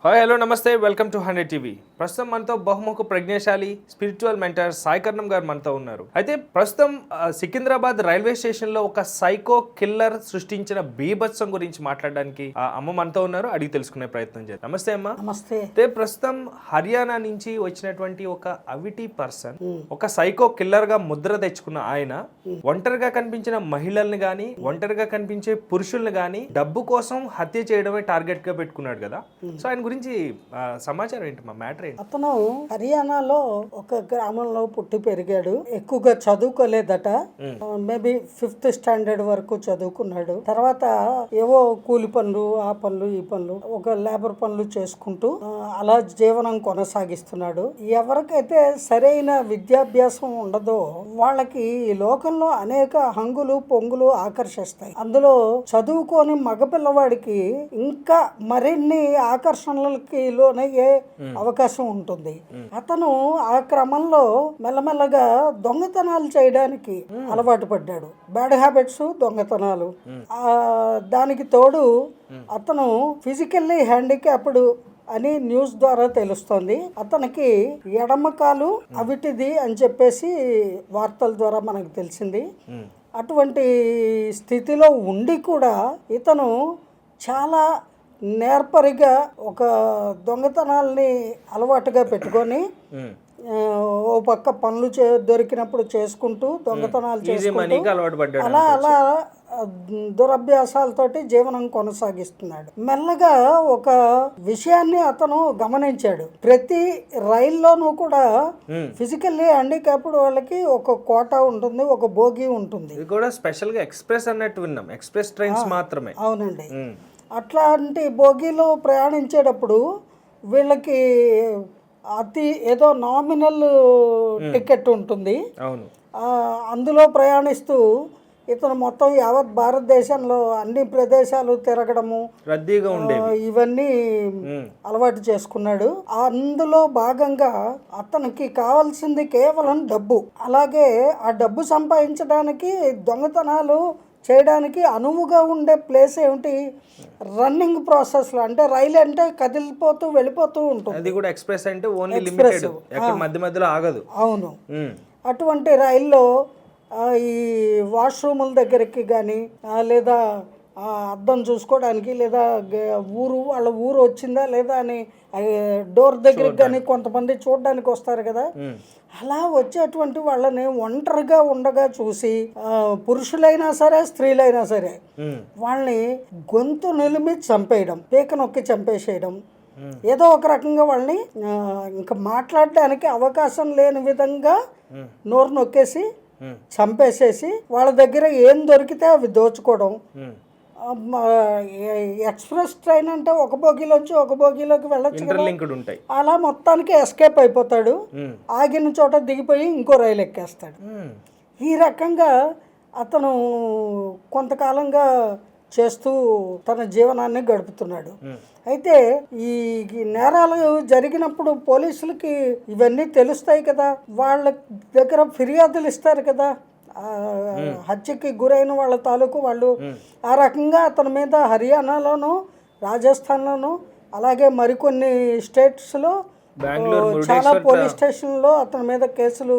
Hi hello నమస్తే welcome to 100 TV. ప్రస్తుతం మనతో బహుముఖ ప్రజ్ఞాశాలి స్పిరిచువల్ మెంటర్ సాయి కర్ణం గారు మనతో ఉన్నారు. అయితే ప్రస్తుతం సికింద్రాబాద్ రైల్వే స్టేషన్ లో ఒక సైకో కిల్లర్ సృష్టించిన బీభత్సం గురించి మాట్లాడడానికి అమ్మ మనతో ఉన్నారు. అడిగి తెలుసుకునే ప్రయత్నం చేద్దాం. నమస్తే అమ్మ. నమస్తే. అయితే ప్రస్తుతం హర్యానా నుంచి వచ్చినటువంటి ఒక అవిటి పర్సన్ ఒక సైకో కిల్లర్ గా ముద్ర తెచ్చుకున్న ఆయన ఒంటరిగా కనిపించిన మహిళల్ని గాని ఒంటరిగా కనిపించే పురుషుల్ని గాని డబ్బు కోసం హత్య చేయడమే టార్గెట్ గా పెట్టుకున్నాడు కదా. సో ఆయన గురించి సమాచారం ఏంటి మా మ్యాటర్ ఏంటి? అతను హర్యానాలో ఒక గ్రామంలో పుట్టి పెరిగాడు. ఎక్కువగా చదువుకోలేదట. మేబీ 5th స్టాండర్డ్ వరకు చదువుకున్నాడు. తర్వాత ఏవో కూలి పనులు, ఆ పనులు, ఈ పనులు, ఒక లేబర్ పనులు చేసుకుంటూ అలా జీవనం కొనసాగిస్తున్నాడు. ఎవరికైతే సరైన విద్యాభ్యాసం ఉండదో వాళ్ళకి ఈ లోకంలో అనేక హంగులు పొంగులు ఆకర్షిస్తాయి. అందులో చదువుకోని మగపిల్లవాడికి ఇంకా మరిన్ని ఆకర్షణలకి లోనయ్యే అవకాశం ఉంటుంది. అతను ఆ క్రమంలో మెల్లమెల్లగా దొంగతనాలు చేయడానికి అలవాటు పడ్డాడు. బ్యాడ్ హ్యాబిట్స్, దొంగతనాలు. దానికి తోడు అతను ఫిజికల్లీ హ్యాండిక్యాప్డ్ అని న్యూస్ ద్వారా తెలుస్తోంది. అతనికి ఎడమకాలు అవిటిది అని చెప్పేసి వార్తల ద్వారా మనకు తెలిసింది. అటువంటి స్థితిలో ఉండి కూడా ఇతను చాలా నేర్పరిగా ఒక దొంగతనాల్ని అలవాటుగా పెట్టుకొని ఓ పక్క పనులు దొరికినప్పుడు చేసుకుంటూ దొంగతనాలు చేసుకుంటూ అలా అలా దురభ్యాసాలతోటి జీవనం కొనసాగిస్తున్నాడు. మెల్లగా ఒక విషయాన్ని అతను గమనించాడు. ప్రతి రైల్లోనూ కూడా ఫిజికల్లీ హ్యాండిక్యాప్డ్ వాళ్ళకి ఒక కోటా ఉంటుంది, ఒక బోగి ఉంటుంది. ఇది కూడా స్పెషల్ గా ఎక్స్ప్రెస్ అన్నట్టు విన్నాం. ఎక్స్ప్రెస్ ట్రైన్స్ మాత్రమే. అవునండి. అట్లాంటి బోగీలో ప్రయాణించేటప్పుడు వీళ్ళకి అతి ఏదో నామినల్ టికెట్ ఉంటుంది. అందులో ప్రయాణిస్తూ ఇతను మొత్తం యావత్ భారతదేశంలో అన్ని ప్రదేశాలు తిరగడము, రద్దీగా ఇవన్నీ అలవాటు చేసుకున్నాడు. అందులో భాగంగా అతనికి కావాల్సింది కేవలం డబ్బు. అలాగే ఆ డబ్బు సంపాదించడానికి దొంగతనాలు చేయడానికి అనువుగా ఉండే ప్లేస్ ఏమిటి? రన్నింగ్ ప్రాసెస్ లో. అంటే రైలు అంటే కదిలిపోతూ వెళ్ళిపోతూ ఉంటుంది. అది కూడా ఎక్స్ప్రెస్ అంటే ఓన్లీ లిమిటెడ్, ఎక్కడ మధ్య మధ్యలో ఆగదు. అవును. అటువంటి రైల్లో ఈ వాష్రూముల దగ్గరికి కానీ లేదా అద్దం చూసుకోవడానికి లేదా వాళ్ళ ఊరు వచ్చిందా లేదా అని డోర్ దగ్గరికి కానీ కొంతమంది చూడడానికి వస్తారు కదా. అలా వచ్చేటువంటి వాళ్ళని ఒంటరిగా ఉండగా చూసి పురుషులైనా సరే స్త్రీలైనా సరే వాళ్ళని గొంతు నిలిమి చంపేయడం, పీక నొక్కి చంపేసేయడం, ఏదో ఒక రకంగా వాళ్ళని ఇంకా మాట్లాడడానికి అవకాశం లేని విధంగా నోరు నొక్కేసి చంపేసేసి వాళ్ళ దగ్గర ఏం దొరికితే అవి దోచుకోవడం. ఎక్స్ప్రెస్ ట్రైన్ అంటే ఒక బోగీలోంచి ఒక బోగీలోకి వెళ్ళొచ్చు. అలా మొత్తానికి ఎస్కేప్ అయిపోతాడు. ఆగిన చోట దిగిపోయి ఇంకో రైలు ఎక్కేస్తాడు. ఈ రకంగా అతను కొంతకాలంగా చేస్తూ తన జీవనాన్ని గడుపుతున్నాడు. అయితే ఈ నేరాలు జరిగినప్పుడు పోలీసులకి ఇవన్నీ తెలుస్తాయి కదా. వాళ్ళ దగ్గర ఫిర్యాదులు ఇస్తారు కదా, హత్యకి గురైన వాళ్ళ తాలూకు వాళ్ళు. ఆ రకంగా అతని మీద హర్యానాలోను, రాజస్థాన్లోను, అలాగే మరికొన్ని స్టేట్స్లో చాలా పోలీస్ స్టేషన్లో అతని మీద కేసులు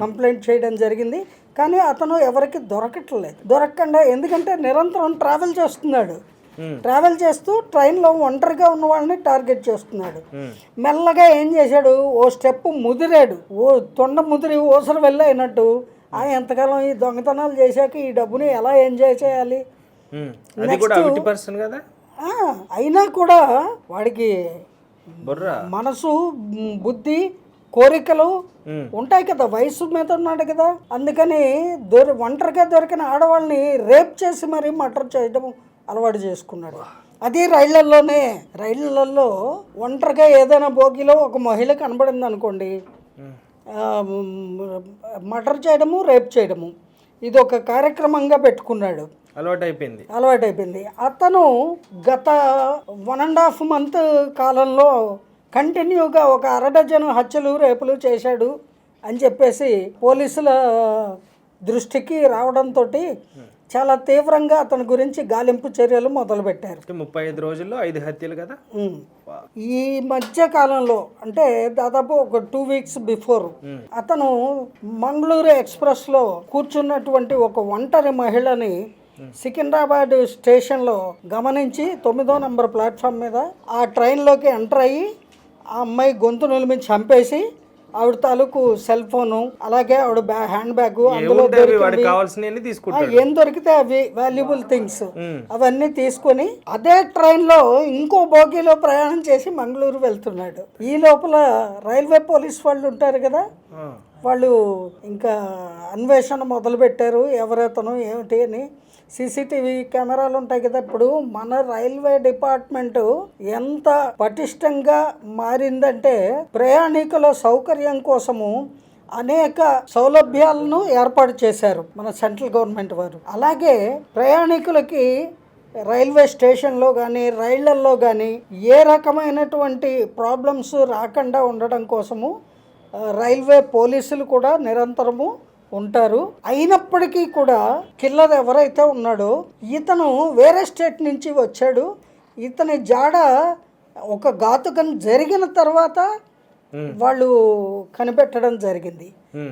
కంప్లైంట్ చేయడం జరిగింది. కానీ అతను ఎవరికి దొరకకుండా, ఎందుకంటే నిరంతరం ట్రావెల్ చేస్తున్నాడు. ట్రావెల్ చేస్తూ ట్రైన్లో ఒంటరిగా ఉన్న వాళ్ళని టార్గెట్ చేస్తున్నాడు. మెల్లగా ఏం చేశాడు, ఓ స్టెప్ ముదిరాడు. ఓ తొండ ముదిరి ఓసరు వెళ్ళైనట్టు ఎంతకాలం ఈ దొంగతనాలు చేశాక ఈ డబ్బుని ఎలా ఎంజాయ్ చేయాలి. అయినా కూడా వాడికి మనసు, బుద్ధి, కోరికలు ఉంటాయి కదా. వయసు మీద ఉన్నాడు కదా. అందుకని ఒంటరిగా దొరికిన ఆడవాళ్ళని రేప్ చేసి మరీ మర్డర్ చేయడం అలవాటు చేసుకున్నాడు. అది రైళ్లలోనే. రైళ్లలో ఒంటరిగా ఏదైనా బోగిలో ఒక మహిళ కనబడింది అనుకోండి, మర్డర్ చేయడము, రేప్ చేయడము, ఇది ఒక కార్యక్రమంగా పెట్టుకున్నాడు. అలవాటైపోయింది. అతను గత 1.5 month కాలంలో కంటిన్యూగా ఒక 6 హత్యలు, రేపులు చేశాడు అని చెప్పేసి పోలీసుల దృష్టికి రావడంతో చాలా తీవ్రంగా అతని గురించి గాలింపు చర్యలు మొదలుపెట్టారు. 35 రోజుల్లో 5 హత్యలు కదా. ఈ మధ్య కాలంలో అంటే దాదాపు ఒక 2 వీక్స్ బిఫోర్ అతను మంగళూరు ఎక్స్ప్రెస్ లో కూర్చున్నటువంటి ఒక ఒంటరి మహిళని సికింద్రాబాద్ స్టేషన్లో గమనించి 9వ నంబర్ ప్లాట్ఫామ్ మీద ఆ ట్రైన్లోకి ఎంటర్ అయ్యి ఆ అమ్మాయి గొంతు నిలిమి చంపేసి ఆవిడ తాలూకు సెల్ ఫోను అలాగే ఆవిడ హ్యాండ్ బ్యాగ్ అందులో ఏం దొరికితే అవి వాల్యుబుల్ థింగ్స్ అవన్నీ తీసుకొని అదే ట్రైన్ లో ఇంకో బోగీలో ప్రయాణం చేసి మంగళూరు వెళ్తున్నాడు. ఈ లోపల రైల్వే పోలీస్ వాళ్ళు ఉంటారు కదా, వాళ్ళు ఇంకా అన్వేషణ మొదలు పెట్టారు ఎవరతను ఏమిటి అని. సీసీటీవీ కెమెరాలు ఉంటాయి కదా. ఇప్పుడు మన రైల్వే డిపార్ట్మెంట్ ఎంత పటిష్టంగా మారిందంటే ప్రయాణికుల సౌకర్యం కోసము అనేక సౌలభ్యాలను ఏర్పాటు చేశారు మన సెంట్రల్ గవర్నమెంట్ వారు. అలాగే ప్రయాణికులకి రైల్వే స్టేషన్లో కానీ రైళ్లల్లో కానీ ఏ రకమైనటువంటి ప్రాబ్లమ్స్ రాకుండా ఉండడం కోసము రైల్వే పోలీసులు కూడా నిరంతరము ఉంటారు. అయినప్పటికీ కూడా కిల్లర్ ఎవరైతే ఉన్నాడో ఇతను వేరే స్టేట్ నుంచి వచ్చాడు. ఇతని జాడ ఒక ఘాతుకం జరిగిన తర్వాత వాళ్ళు కనిపెట్టడం జరిగింది.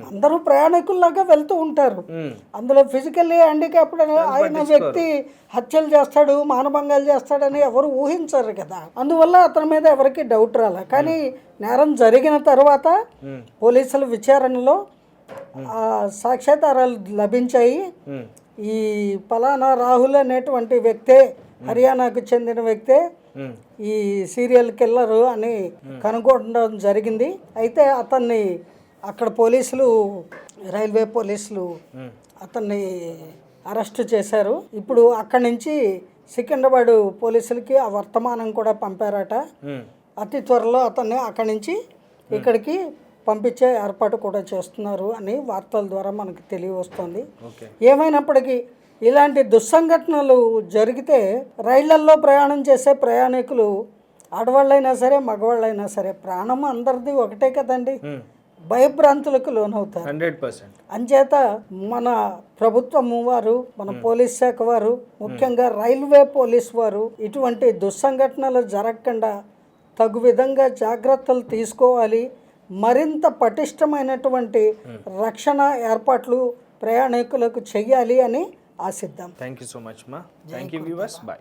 అందరూ ప్రయాణికుల్లాగా వెళ్తూ ఉంటారు. అందులో ఫిజికల్లీ హ్యాండిక్యాప్డ్ అయిన వ్యక్తి హత్యలు చేస్తాడు, మానభంగాలు చేస్తాడని ఎవరు ఊహించరు కదా. అందువల్ల అతని మీద ఎవరికి డౌట్ రాలే. కానీ నేరం జరిగిన తర్వాత పోలీసుల విచారణలో సాక్ష్యాధారాలు లభించాయి. ఈ పలానా రాహుల్ అనేటువంటి వ్యక్తే, హర్యానాకు చెందిన వ్యక్తే ఈ సీరియల్ కిల్లర్ అని కనుగొనడం జరిగింది. అయితే అతన్ని అక్కడ పోలీసులు, రైల్వే పోలీసులు అతన్ని అరెస్ట్ చేశారు. ఇప్పుడు అక్కడి నుంచి సికింద్రాబాద్ పోలీసులకి ఆ వర్తమానం కూడా పంపారట. అతి త్వరలో అతన్ని అక్కడి నుంచి ఇక్కడికి పంపించే ఏర్పాటు కూడా చేస్తున్నారు అని వార్తల ద్వారా మనకు తెలియవస్తుంది. ఏమైనప్పటికీ ఇలాంటి దుస్సంఘటనలు జరిగితే రైళ్లల్లో ప్రయాణం చేసే ప్రయాణికులు ఆడవాళ్ళైనా సరే మగవాళ్ళైనా సరే ప్రాణం అందరిది ఒకటే కదండి, భయభ్రాంతులకు లోనవుతారు. 100%. అంచేత మన ప్రభుత్వము వారు, మన పోలీస్ శాఖ వారు, ముఖ్యంగా రైల్వే పోలీస్ వారు ఇటువంటి దుస్సంఘటనలు జరగకుండా తగు విధంగా జాగ్రత్తలు తీసుకోవాలి. మరింత పటిష్టమైనటువంటి రక్షణ ఏర్పాట్లు ప్రయాణికులకు చెయ్యాలి అని ఆశిద్దాం. థ్యాంక్ యూ సో మచ్ మా. Thank you viewers. బాయ్.